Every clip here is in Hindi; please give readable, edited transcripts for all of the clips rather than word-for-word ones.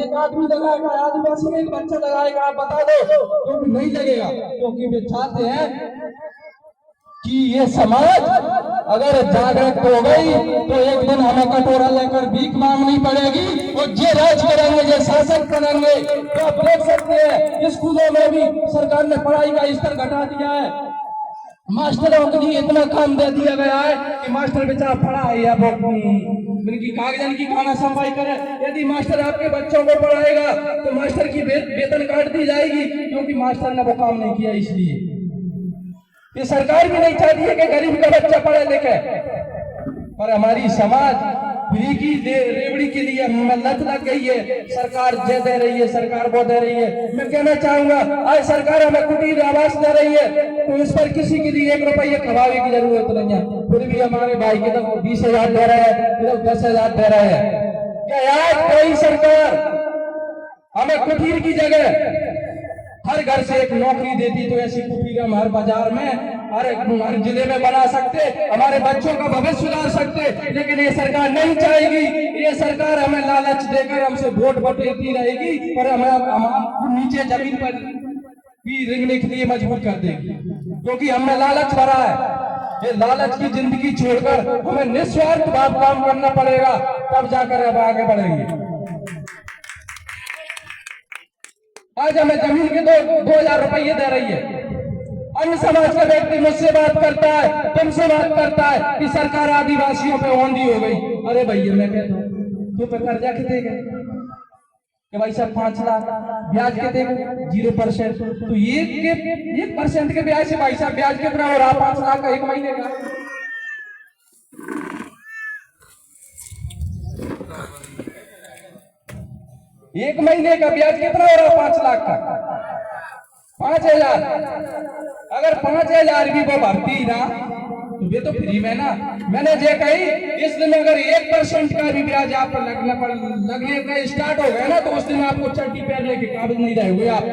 एक आदमी लगाएगा, आदिवासी में एक बच्चा लगाएगा, आप बता दो क्योंकि नहीं लगेगा, क्योंकि वे चाहते हैं कि ये समाज अगर जागृत हो गई तो एक दिन हमें कटोरा लेकर भीख मांगनी पड़ेगी और ये राज करेंगे, ये शासक करेंगे। तो आप देख सकते हैं स्कूलों में भी सरकार ने पढ़ाई का स्तर घटा दिया है, मास्टरों के लिए इतना काम दे दिया गया है कि मास्टर बेचारा पढ़ा है या उनकी कागजान की खाना सफाई करे। यदि मास्टर आपके बच्चों को पढ़ाएगा तो मास्टर की वेतन काट दी जाएगी, क्योंकि मास्टर ने वो काम नहीं किया। इसलिए ये सरकार भी नहीं चाहती है कि गरीब का बच्चा पढ़े लिखे, पर हमारी समाज फ्री की रेवड़ी के लिए लत लग गई है। सरकार जे दे रही है, सरकार वो दे रही है। मैं कहना चाहूंगा आज सरकार हमें कुटीर आवास दे रही है, तो इस पर किसी के लिए 1 रुपये खवावे की जरूरत नहीं है। फिर भी हमारे भाई के तो 20,000 दे रहे हैं, फिर 10,000 दे रहे हैं। क्या आज कोई सरकार हमें कुटीर की जगह हर घर से एक नौकरी देती तो ऐसी कुटीर हम हर बाजार में हर जिले में बना सकते, हमारे बच्चों का भविष्य सुधार सकते। लेकिन ये सरकार नहीं चाहेगी। ये सरकार हमें लालच देकर हमसे वोट बटेरती रहेगी और हमें नीचे जमीन पर भी रेंगने के लिए मजबूर कर देगी, क्योंकि हमने लालच भरा है। ये लालच की जिंदगी छोड़कर हमें निस्वार्थ भाव काम करना पड़ेगा, तब जाकर अब आगे बढ़ेंगे। आज हमें जमीन के 2,000 रुपये दे रही है। अन्य समाज का व्यक्ति मुझसे बात करता है, तुमसे बात करता है कि सरकार आदिवासियों पे औंधी हो गई। अरे भैया मैं कहता हूँ तू पे कर्जा कितने का कि भाई साहब 5 लाख, ब्याज कितने का 0%। तो 1% के ब्याज से भाई साहब ब्याज कितना हो रहा? 5 लाख का 1 महीने का। एक महीने का ब्याज कितना हो रहा? 5 लाख का 5,000। अगर 5,000 भी वो भरती ना तो वे तो फ्री में ना। मैंने जे कही इस दिन अगर 1% का भी ब्याज आप लगने का स्टार्ट हो गया ना तो उस दिन आपको चड्डी पहनने के काबिल नहीं रहेंगे आप,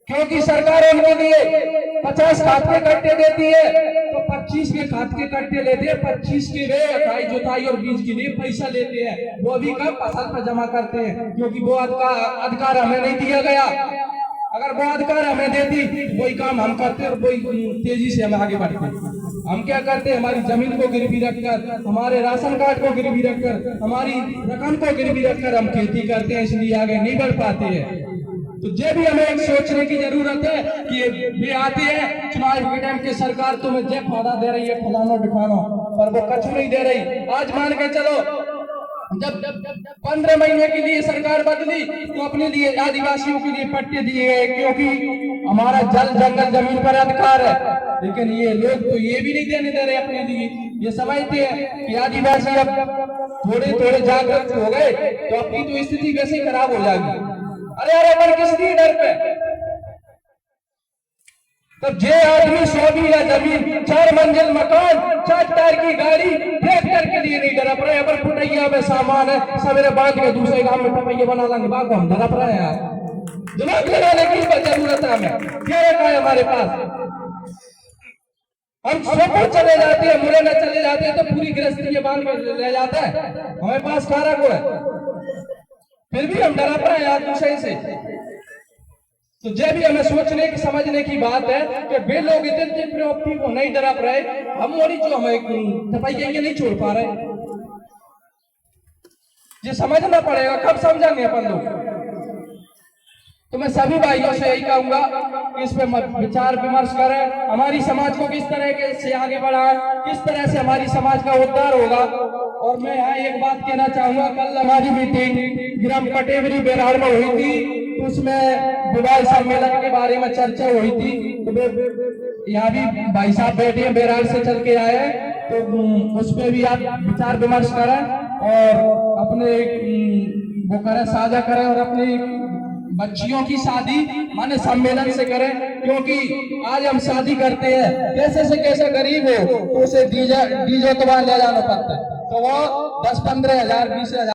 क्योंकि सरकार उनके लिए 50 खाद के कट्टे देती है तो 25 के खाद के कट्टे लेते हैं, 25 के वे अखाई जुताई और बीज के लिए पैसा लेते हैं। वो भी कब फसल पर जमा करते हैं, क्योंकि वो अधिकार हमें नहीं दिया गया। अगर वो अधिकार हमें देती वही काम हम करते और वही तेजी से हम आगे बढ़ते। हम क्या करते हैं, हमारी जमीन को गिरवी रखकर, हमारे राशन कार्ड को गिरवी रखकर, हमारी रकम को गिरवी रखकर हम खेती करते हैं, इसलिए आगे नहीं बढ़ पाते हैं। तो ये भी हमें एक सोचने की जरूरत है कि वे आते हैं चुनाव के टाइम के सरकार तुम्हें जे फायदा दे रही है फलाना ढिकाना, पर वो कछु नहीं दे रही। आज मान के चलो जब 15 महीने के लिए सरकार बदली तो अपने लिए आदिवासियों के लिए पट्टे दिए गए, क्योंकि हमारा जल जंगल जमीन पर अधिकार है। लेकिन ये लोग तो ये भी नहीं देने दे रहे अपने लिए। ये समझते हैं कि आदिवासी अब थोड़े थोड़े जागरूक हो गए तो अपनी तो स्थिति वैसे ही खराब हो जाएगी। अरे पर किस लिए डर पे? तब जे आदमी 100 बीघा जमीन, 4 मंजिल मकान, 4 टायर की गाड़ी, ट्रैक्टर के लिए नहीं डरप रहे। अगर फुटैया में सामान है सवेरे बांध के दूसरे गांव में टपैया बना लेंगे, बाग हम डरप रहे हैं यार। दिमाग लगाने की जरूरत है हमें। क्या रखा है हमारे पास? हम सोकर चले जाते हैं, मुरे न चले जाते हैं तो पूरी गृहस्थी ये बांध के ले जाता है। हमारे पास कारा को है, फिर भी हम डरप रहे हैं यार दूसरे से। तो ये भी हमें सोचने की समझने की बात है कि वे लोग इतने प्रवृत्ति को नहीं डरप रहे, हम और जो हमें टपैया नहीं छोड़ पा रहे। ये समझना पड़ेगा, कब समझेंगे अपन लोग? तो मैं सभी भाइयों से यही कहूंगा कि इस पे विचार विमर्श करें, हमारी समाज को किस तरह से आगे बढ़ाएं, किस तरह से हमारी समाज का उद्धार होगा। और मैं यहाँ एक बात कहना चाहूंगा, कल हमारी मीटिंग ग्राम कटेवरी बेराड़ में हुई थी, तो उसमें विवाह सम्मेलन के बारे में चर्चा हुई थी। तो यहाँ भी भाई साहब बैठे हैं, बेराड़ से चल के आए हैं, तो उस पर भी आप विचार विमर्श करें और अपने वो करें, साझा करें और अपनी बच्चियों की शादी माने सम्मेलन से करें। क्योंकि आज हम शादी करते हैं, कैसे से कैसे गरीब हो तो उसे डीजे तो ले जाना पड़ता है, तो वो 10-15 हजार 20 हजार